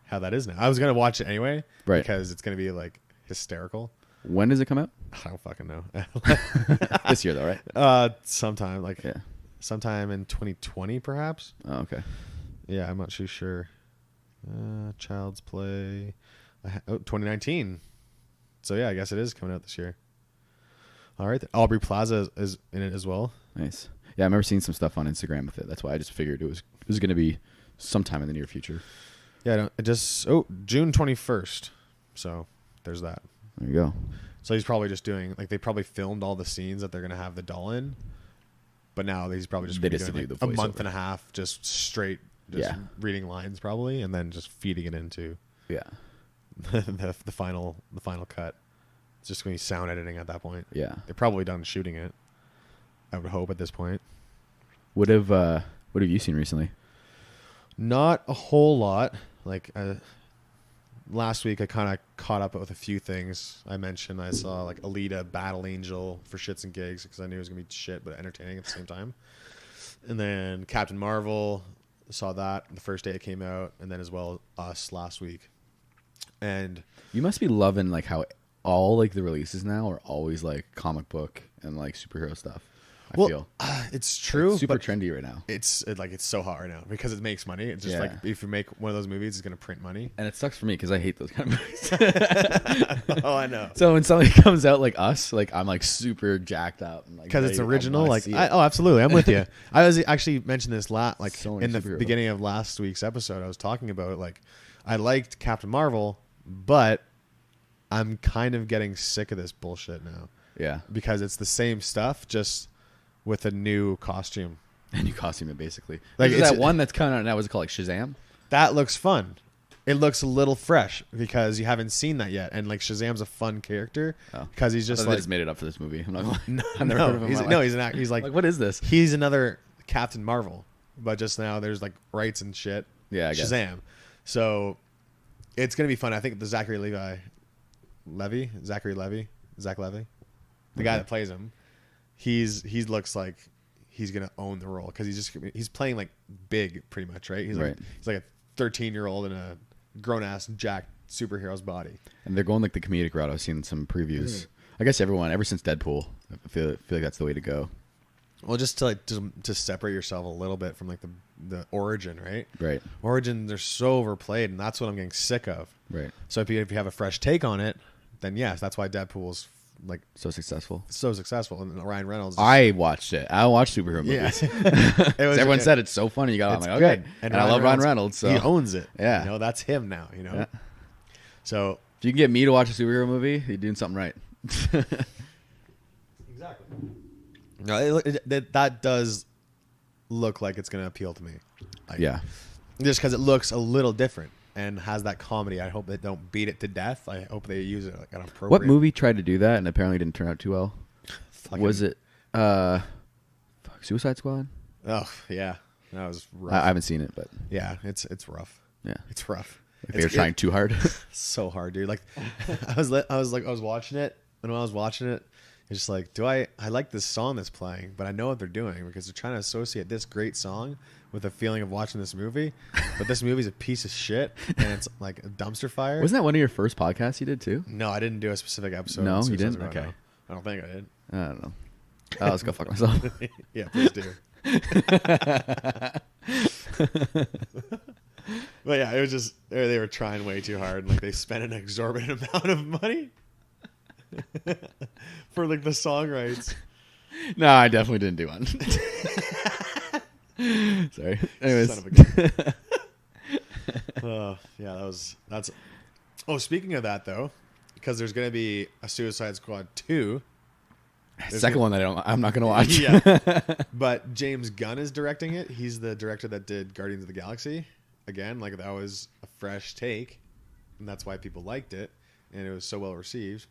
how that is now. I was gonna watch it anyway, Right. Because it's gonna be like hysterical. When does it come out? I don't fucking know. This year, though, right? Sometime Yeah. sometime in 2020, perhaps. Oh, okay. Yeah, I'm not too sure. Child's Play, 2019. So yeah, I guess it is coming out this year. All right, Aubrey Plaza is in it as well. Nice. Yeah, I remember seeing some stuff on Instagram with it. That's why I just figured it was going to be sometime in the near future. Yeah, June 21st. So there's that. There you go. So he's probably just doing like they probably filmed all the scenes that they're gonna have the doll in, but now he's probably just They gonna be just doing do like the a month voiceover. and a half just straight, just reading lines probably, and then just feeding it into Yeah. the final cut. It's just gonna be sound editing at that point. Yeah. They're probably done shooting it. I would hope at this point. What have you seen recently? Not a whole lot. Like last week, I kind of caught up with a few things. I mentioned I saw like Alita: Battle Angel for shits and gigs because I knew it was gonna be shit but entertaining at the same time. And then Captain Marvel, saw that the first day it came out, and then as well Us last week. And You must be loving like how all like the releases now are always like comic book and like superhero stuff. I feel it's true, it's super but trendy right now, it's so hot right now because it makes money. It's just Yeah. like if you make one of those movies, it's gonna print money. and it sucks for me because I hate those kind of movies. Oh, I know. So when something comes out like Us, like I'm like super jacked up Because it's original. Like, oh, absolutely, I'm with you. I was actually mentioned this like So many in the superheroes. beginning of last week's episode. I was talking about like I liked Captain Marvel, but I'm kind of getting sick of this bullshit now yeah, because it's the same stuff, just with a new costume. and you costume it basically. Like, Like it's- that one that's coming out now. Was it called like Shazam? That looks fun. It looks a little fresh because you haven't seen that yet, and like Shazam's a fun character Oh. because he's just They like just made it up for this movie. I'm not gonna lie. no, I've never heard of him. he's, in my no, life. he's an actor. He's like what is this? he's another Captain Marvel, but just now there's like rights and shit. Yeah, I guess. Shazam. So it's gonna be fun. I think the Zach Levy, the guy that plays him, he looks like he's gonna own the role because he's playing like big pretty much, right? He's like Right. he's like a 13-year-old in a grown ass jacked superhero's body. And they're going like the comedic route. I've seen some previews. I guess ever since Deadpool, I feel like that's the way to go. Well, just to like to separate yourself a little bit from like the origin, right? Right. Origin, they're so overplayed, and that's what I'm getting sick of. Right. So if you have a fresh take on it, then yes, that's why Deadpool's like So successful. And Ryan Reynolds. I watched it. I watched superhero movies. Yeah. Everyone said it's so funny. You got. I'm like, okay. Good. And I love Ryan Reynolds. So he owns it. Yeah. You know, that's him now. You know. Yeah. So if you can get me to watch a superhero movie, you're doing something right. exactly. No, that does look like it's going to appeal to me. Like, Yeah. Just because it looks a little different and has that comedy. I hope they don't beat it to death. I hope they use it like an appropriate. What movie tried to do that and apparently didn't turn out too well? Was it Suicide Squad? Oh yeah, that was rough. I haven't seen it, but yeah, it's rough. yeah, It's rough. like they were trying too hard. So hard, dude. Like I was watching it, and when I was watching it, it's just like, I like this song that's playing, but I know what they're doing because they're trying to associate this great song with a feeling of watching this movie. But this movie's a piece of shit, and it's like a dumpster fire. Wasn't that one of your first podcasts you did too? No, I didn't do a specific episode. No, on you Suicide didn't? Squad, Okay. no. I don't think I did. I don't know. Let's go fuck myself. Yeah, please do. But yeah, it was just they were trying way too hard. Like they spent an exorbitant amount of money for like the song rights. No, I definitely didn't do one. Sorry. Anyways. Son of a gun. Yeah, that's. Oh, speaking of that though, because there's gonna be a Suicide Squad 2. Second one that I'm not gonna watch. Yeah, but James Gunn is directing it. He's the director that did Guardians of the Galaxy. Again, like that was a fresh take, and that's why people liked it, and it was so well received.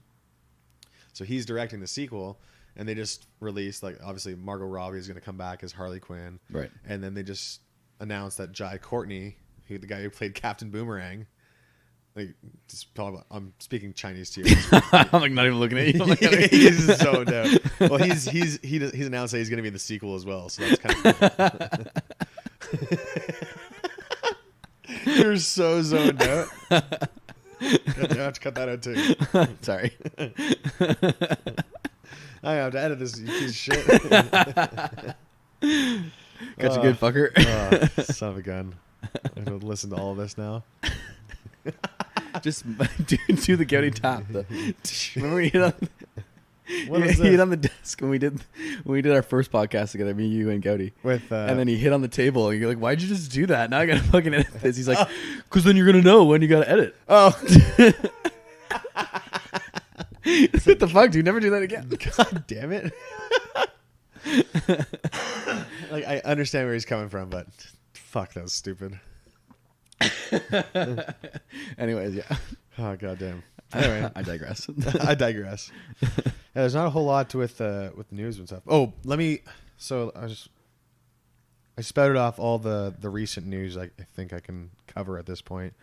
So he's directing the sequel, and they just released like obviously Margot Robbie is going to come back as Harley Quinn, Right. And then they just announced that Jai Courtney, the guy who played Captain Boomerang, like just probably, I'm speaking Chinese to you. I'm like not even looking at you. I'm like, He's so dope. Well, he's announced that he's going to be in the sequel as well, so that's kind of cool. You're so zoned out. I have to cut that out too. Sorry. I have to edit this, you piece of shit. Got you good, fucker. Son of a gun. I have to listen to all of this now. Just do the Gouty tap. Remember when you hit on, What you is hit this? on the desk when we did our first podcast together, me, you, and Gouty. With And then he hit on the table, and you're like, "Why'd you just do that? Now I gotta fucking edit this." He's like, "Cause then you're gonna know when you gotta edit." oh, What the fuck, dude? Never do that again. God damn it! Like I understand where he's coming from, but fuck, that was stupid. Anyways, yeah. Oh goddamn. Anyway, I digress. I digress. Yeah, there's not a whole lot with the news and stuff. Oh, So I spouted off all the recent news I think I can cover at this point,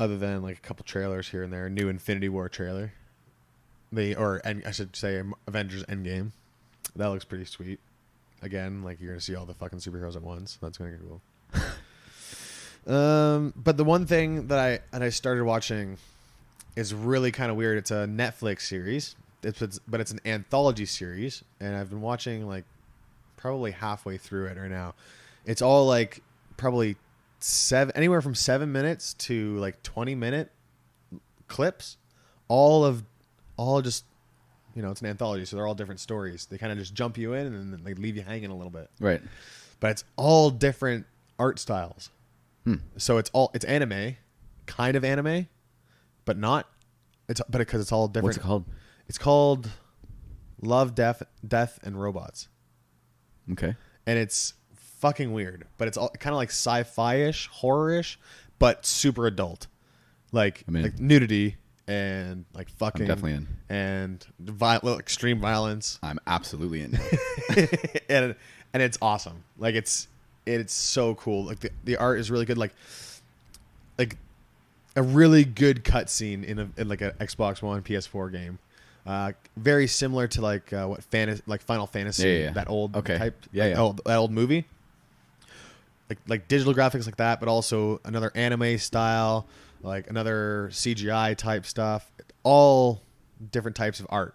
other than like a couple trailers here and there. New Infinity War trailer. I should say Avengers Endgame. That looks pretty sweet. Again, like you're gonna see all the fucking superheroes at once. That's gonna get cool. But the one thing that I started watching is really kind of weird. It's a Netflix series. But it's an anthology series, and I've been watching like probably halfway through it right now. It's all like probably anywhere from 7 minutes to like 20-minute clips, all just, it's an anthology, so they're all different stories. They kind of just jump you in and then they leave you hanging a little bit. Right. But it's all different art styles. So it's anime, kind of anime, but not. Because it's all different. What's it called? It's called Love, Death, and Robots. Okay. And it's fucking weird, but it's all kind of like sci-fi-ish, horror-ish, but super adult. Like nudity and like fucking. I'm definitely in. And extreme violence. I'm absolutely in. and it's awesome. Like it's so cool. Like the art is really good. Like a really good cutscene in like an Xbox One, PS4 game. Very similar to like Final Fantasy, Yeah. that old type, that old movie. Like digital graphics like that, but also another anime style, like another CGI type stuff. All different types of art,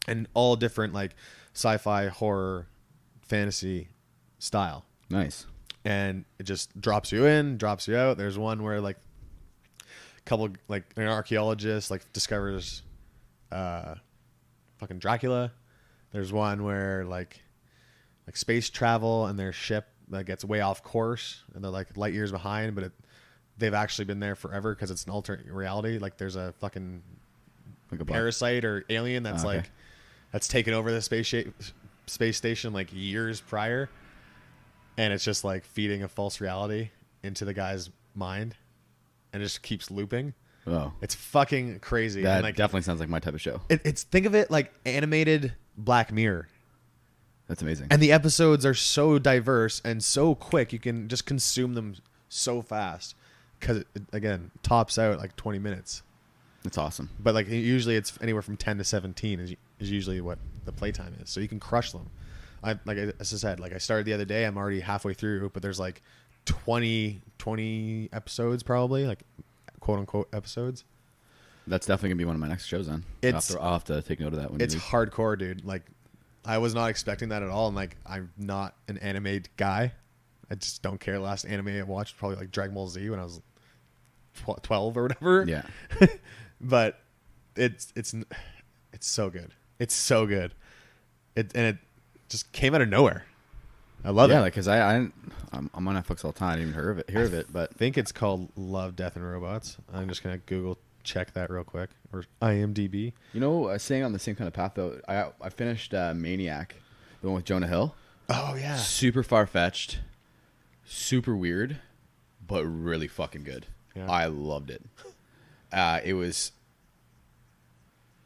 and all different like sci-fi, horror, fantasy style. Nice. And it just drops you in, drops you out. There's one where like a couple like an archaeologist like discovers fucking Dracula. There's one where like space travel and their ship like gets way off course and they're like light years behind, but they've actually been there forever because it's an alternate reality. Like there's a fucking Like a parasite or alien that's okay. like that's taken over the space station like years prior, and it's just like feeding a false reality into the guy's mind, and it just keeps looping. Oh, It's fucking crazy. that And like definitely sounds like my type of show. it's think of it like animated Black Mirror. That's amazing. And the episodes are so diverse and so quick, you can just consume them so fast because it again tops out like 20 minutes. That's awesome. But like usually it's anywhere from 10 to 17 is usually what the playtime is. So you can crush them. As I said, like I started the other day, I'm already halfway through, but there's like 20 episodes probably, like quote unquote episodes. That's definitely gonna be one of my next shows. Then I'll have to take note of that one. It's hardcore, dude. Like I was not expecting that at all, and like I'm not an anime guy. I just don't care. The last anime I watched was probably like Dragon Ball Z when I was 12 or whatever. Yeah. But it's so good. It's so good. It just came out of nowhere. I love it. Yeah, like because I'm on Netflix all the time. I didn't even hear of it, but I think it's called Love, Death, and Robots. I'm just gonna Google check that real quick, or IMDb. you know, staying on the same kind of path though. I finished Maniac, the one with Jonah Hill. Oh yeah. Super far fetched, super weird, but really fucking good. Yeah. I loved it. It was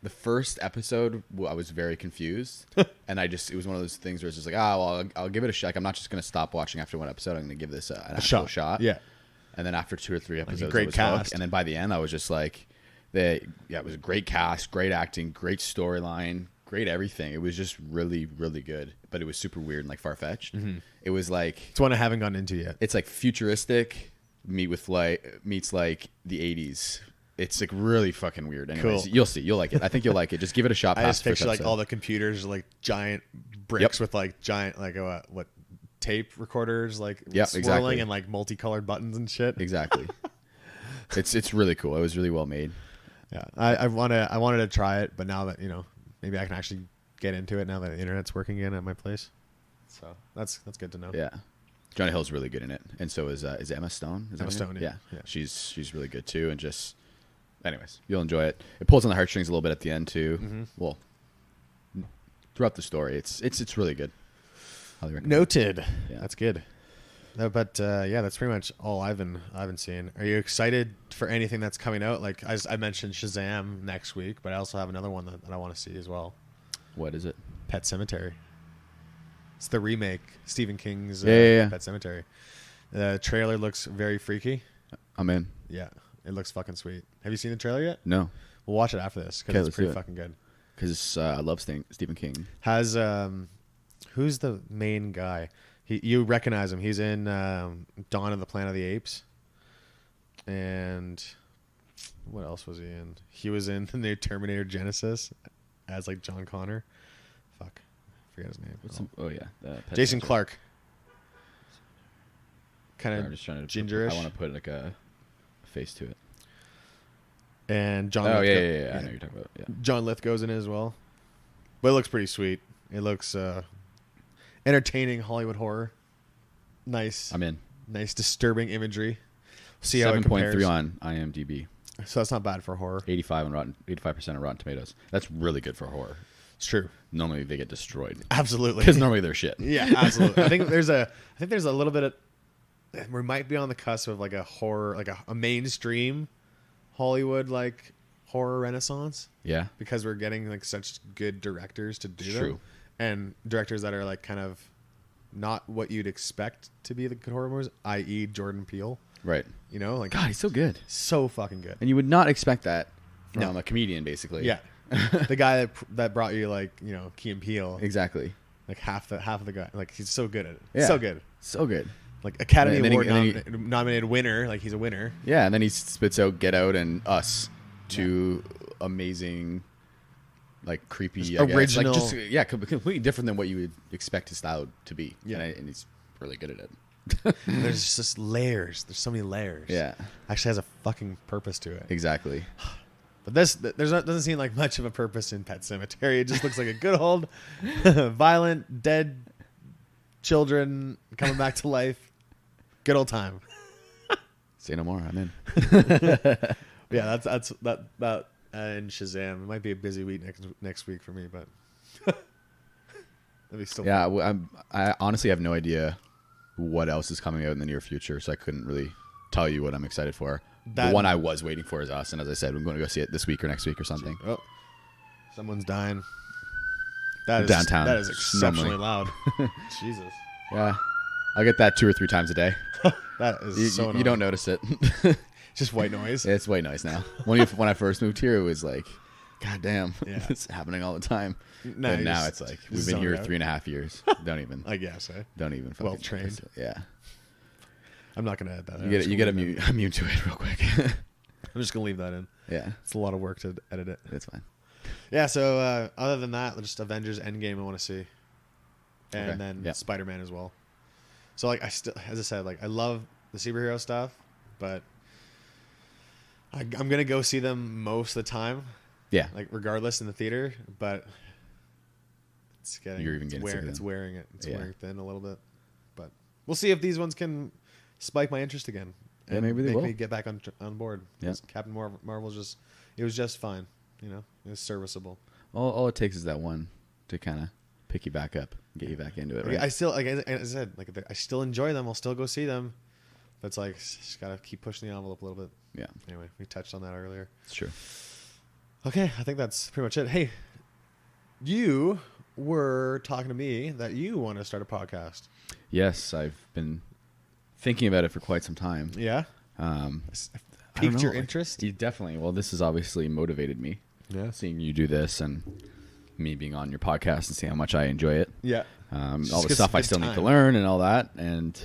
the first episode. I was very confused, and it was one of those things where it's just like, I'll give it a shot. I'm not just gonna stop watching after one episode. I'm gonna give this an actual shot. Yeah. And then after 2 or 3 episodes, great I was cast. hooked. And then by the end, I was just like, it was a great cast, great acting, great storyline, great everything. It was just really, really good. But it was super weird and like far fetched. Mm-hmm. It was like It's one I haven't gotten into yet. it's like futuristic meets like the 80s. It's like really fucking weird. Anyways, Cool. You'll see. You'll like it. I think you'll like it. Just give it a shot. I past just the first picture like episode. all the computers are, like giant bricks with like giant like what tape recorders like Yep, swirling exactly. and like multicolored buttons and shit. Exactly. It's really cool. It was really well made. Yeah, I wanted to try it, but now that maybe I can actually get into it now that the internet's working again at my place. So that's good to know. Yeah. Johnny Hill's really good in it, and so is Emma Stone. Is that Emma her name? Stone, yeah. She's really good too, and just anyways, you'll enjoy it. It pulls on the heartstrings a little bit at the end too. Mm-hmm. Well, throughout the story, it's really good. Highly recommend. Noted. Yeah. That's good. No, but yeah, that's pretty much all I've been seeing. Are you excited for anything that's coming out? Like I mentioned Shazam next week, but I also have another one that I want to see as well. What is it? Pet Sematary. It's the remake, Stephen King's Yeah. Pet Sematary. The trailer looks very freaky. I'm in. Yeah, it looks fucking sweet. Have you seen the trailer yet? No, We'll watch it after this Okay, because let's it's pretty do it. fucking good. because I love Stephen King. Has who's the main guy? You recognize him? He's in Dawn of the Planet of the Apes. And what else was he in? He was in the new Terminator Genesis as like John Connor. Fuck, I forget his name. Pet Jason Sematary. Clarke. Kind I'm of just trying to gingerish. I want to put like a face to it. And John. Oh Lithgow. yeah. I know what you're talking about. Yeah. John Lithgow's in it as well. But it looks pretty sweet. It looks entertaining Hollywood horror. Nice. I'm in. Nice disturbing imagery. See how it compares. 7.3 on IMDb. So that's not bad for horror. 85% on Rotten Tomatoes. That's really good for horror. It's true. Normally they get destroyed Absolutely. because normally they're shit. Yeah, absolutely. I think there's a little bit of we might be on the cusp of like a horror, like a mainstream Hollywood like horror renaissance Yeah. because we're getting like such good directors to do It's them. true. And directors that are like kind of not what you'd expect to be the good horror movies, i.e. Jordan Peele. Right. You know, like God, he's so good. so fucking good. And you would not expect that from No. a comedian, basically. Yeah, the guy that brought you like Key and Peele, Exactly. like half of the guy, like he's so good at it. Yeah. So good. So good. Like Academy And then he- Award and then nominated winner. Like he's a winner. Yeah, and then he spits out Get Out and Us, two amazing, like creepy, Just I guess. original. Like just completely different than what you would expect his style to be. Yeah. And he's really good at it. There's just layers. There's so many layers. Yeah, Actually has a fucking purpose to it. exactly. But doesn't seem like much of a purpose in Pet Sematary. It just looks like a good old violent, dead children coming back to life. Good old time. Say no more. I'm in. Yeah, that's and Shazam. It might be a busy week next week for me, but that'd be still Yeah, fun. I honestly have no idea what else is coming out in the near future, so I couldn't really tell you what I'm excited for. The one I was waiting for is Us, and as I said, I'm going to go see it this week or next week or something. Oh, someone's dying. That is Downtown. That is exceptionally Normally. loud. Jesus. Yeah, I'll get that 2 or 3 times a day. That is so You don't notice it. just white noise. It's white noise now. When I first moved here, it was like, God damn, Yeah. it's happening all the time. No, And you now just- it's like, just we've been zone here out. 3.5 years. Don't even. I guess. Don't even. Fucking Well trained. notice it. Yeah. I'm not gonna add that. You get immune to it real quick. I'm just gonna leave that in. Yeah, It's a lot of work to edit it. that's fine. Yeah. So other than that, just Avengers Endgame I want to see, and Okay, then yeah. Spider-Man as well. So like I still, as I said, like I love the superhero stuff, but I'm gonna go see them most of the time, Yeah. like regardless in the theater. But it's getting You're even getting sick of it's them. wearing it. It's Yeah. wearing thin a little bit, but we'll see if these ones can spike my interest again. Yeah, and maybe they make will. me get back on board. Yeah. 'Cause Captain Marvel's it was just fine. You know, it was serviceable. All it takes is that one to kind of pick you back up, and get you back into it. Like, Right? I still, like I said, like I still enjoy them. I'll still go see them. But it's like just gotta keep pushing the envelope a little bit. Yeah, Anyway, we touched on that earlier. it's true. Okay, I think that's pretty much it. Hey, you were talking to me that you want to start a podcast. Yes, I've been thinking about it for quite some time. Yeah, I don't piqued know, your like, interest. You definitely. Well, this has obviously motivated me. Yeah, Seeing you do this and me being on your podcast and seeing how much I enjoy it. yeah. All Just the 'cause stuff I it's still need to time. learn and all that, and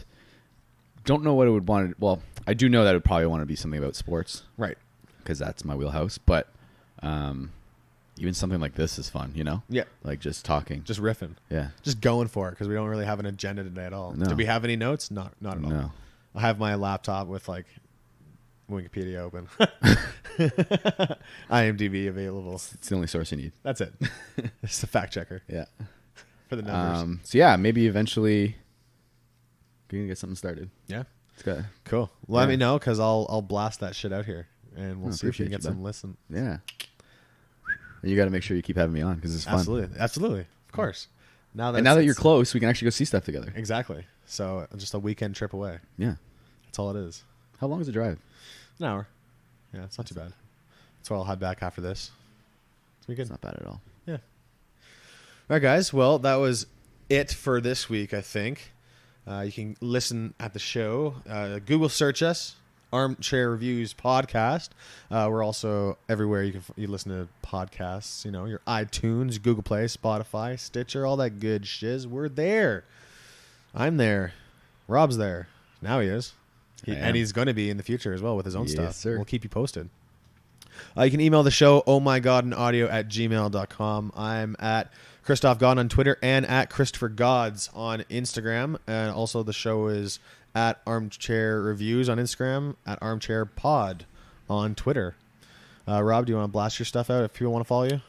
don't know what it would want to. Well, I do know that it would probably want to be something about sports Right. because that's my wheelhouse. But even something like this is fun, you know? Yeah. Like just talking. Just riffing. Yeah. Just going for it because we don't really have an agenda today at all. No. Do we have any notes? Not at all. No. I have my laptop with like Wikipedia open. IMDb available. It's the only source you need. That's it. It's the fact checker Yeah. for the numbers. So yeah, maybe eventually we can get something started. Yeah. It's got. Cool. Let Yeah. me know because I'll blast that shit out here and we'll I see if we appreciate can get you, some bud. listen. Yeah. And you got to make sure you keep having me on because it's fun. Absolutely. Of course. Now And now that you're it's- close, we can actually go see stuff together. Exactly. So just a weekend trip away. Yeah. That's all it is. How long is the drive? An hour. Yeah, it's not too bad. That's why I'll head back after this. It's weekend. It's not bad at all. Yeah. All right, guys. Well, that was it for this week, I think. You can listen at the show. Google search us, Armchair Reviews Podcast. We're also everywhere you listen to podcasts. You know, your iTunes, Google Play, Spotify, Stitcher, all that good shiz. We're there. I'm there. Rob's there. Now he is. I am. And he's going to be in the future as well with his own Yes, stuff. sir. We'll keep you posted. You can email the show, ohmygodandaudio@gmail.com. I'm at Christoph God on Twitter and at Christopher Gods on Instagram. And also the show is at Armchair Reviews on Instagram, at Armchair Pod on Twitter. Rob, do you want to blast your stuff out if people want to follow you?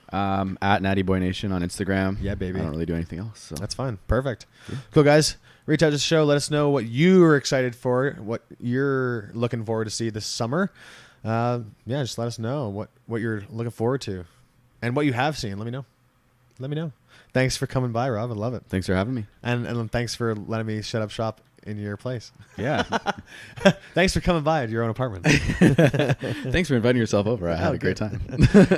At Natty Boy Nation on Instagram. Yeah, baby. I don't really do anything else. So. That's fine. Perfect. Cool, guys. Reach out to the show. Let us know what you are excited for, what you're looking forward to see this summer. Yeah, just let us know what you're looking forward to and what you have seen. Let me know. Thanks for coming by, Rob. I love it. Thanks for having me. And thanks for letting me shut up shop in your place. Yeah. Thanks for coming by at your own apartment. Thanks for inviting yourself over. I had a great time.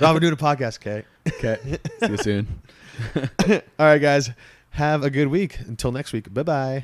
Rob, we're doing a podcast, okay? Okay. See you soon. All right, guys. Have a good week. Until next week. Bye-bye.